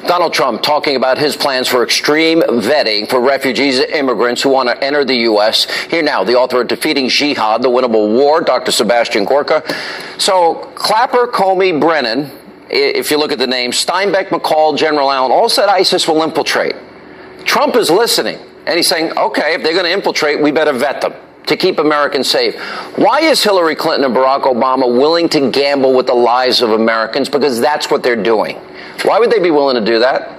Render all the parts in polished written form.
Donald Trump talking about his plans for extreme vetting for refugees and immigrants who want to enter the U.S. Here now, the author of Defeating Jihad, The Winnable War, Dr. Sebastian Gorka. So Clapper, Comey, Brennan, if you look at the names, Steinbeck, McCall, General Allen, all said ISIS will infiltrate. Trump is listening, and he's saying, okay, if they're going to infiltrate, we better vet them to keep Americans safe. Why is Hillary Clinton and Barack Obama willing to gamble with the lives of Americans? Because that's what they're doing. Why would they be willing to do that?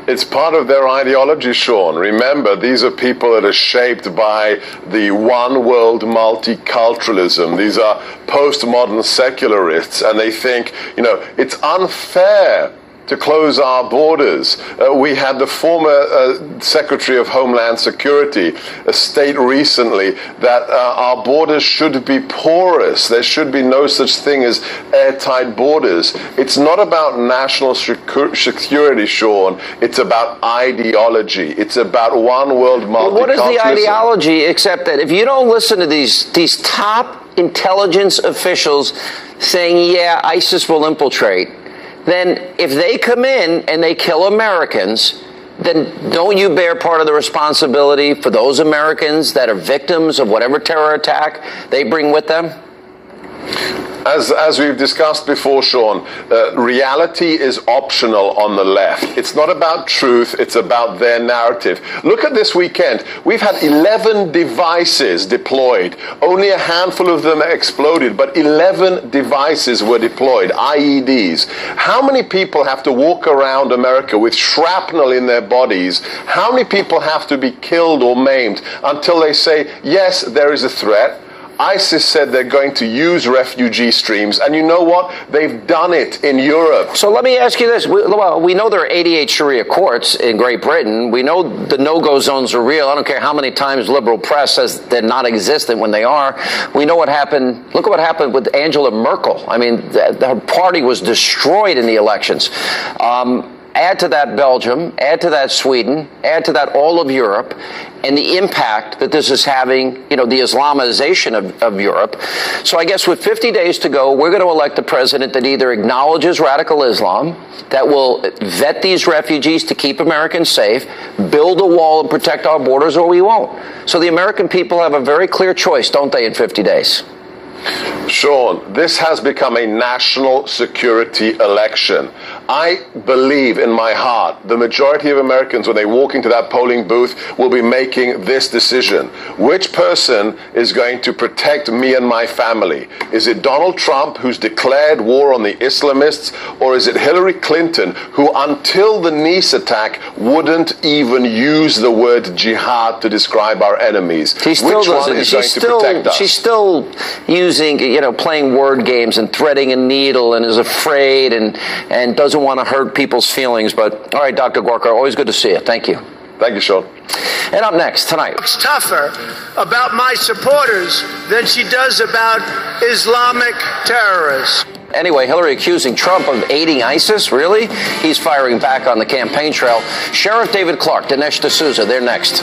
It's part of their ideology, Sean. Remember, these are people that are shaped by the one world multiculturalism. These are postmodern secularists, and they think, it's unfair to close our borders. We had the former Secretary of Homeland Security state recently that our borders should be porous. There should be no such thing as airtight borders. It's not about national security, Sean. It's about ideology. It's about one world multiculturalism. Well, what is the ideology except that if you don't listen to these top intelligence officials saying, yeah, ISIS will infiltrate, then if they come in and they kill Americans, then don't you bear part of the responsibility for those Americans that are victims of whatever terror attack they bring with them? As we've discussed before, Sean, reality is optional on the left. It's not about truth, it's about their narrative. Look at this weekend. We've had 11 devices deployed. Only a handful of them exploded, but 11 devices were deployed, IEDs. How many people have to walk around America with shrapnel in their bodies? How many people have to be killed or maimed until they say, yes, there is a threat? ISIS said they're going to use refugee streams, and you know what? They've done it in Europe. So let me ask you this. We know there are 88 Sharia courts in Great Britain. We know the no-go zones are real. I don't care how many times liberal press says they're not existent when they are. We know what happened. Look at what happened with Angela Merkel. I mean, her party was destroyed in the elections. Add to that Belgium, add to that Sweden, add to that all of Europe, and the impact that this is having, the Islamization of Europe. So I guess with 50 days to go, we're going to elect a president that either acknowledges radical Islam, that will vet these refugees to keep Americans safe, build a wall and protect our borders, or we won't. So the American people have a very clear choice, don't they, in 50 days? Sean, this has become a national security election. I believe in my heart the majority of Americans, when they walk into that polling booth, will be making this decision. Which person is going to protect me and my family? Is it Donald Trump, who's declared war on the Islamists, or is it Hillary Clinton, who until the Nice attack wouldn't even use the word jihad to describe our enemies? Which one is going to protect us? She's still using, playing word games and threading a needle and is afraid and doesn't want to hurt people's feelings. But, all right, Dr. Gorka, always good to see you. Thank you. Thank you, Sean. And up next tonight. It's tougher about my supporters than she does about Islamic terrorists. Anyway, Hillary accusing Trump of aiding ISIS? Really? He's firing back on the campaign trail. Sheriff David Clark, Dinesh D'Souza, they're next.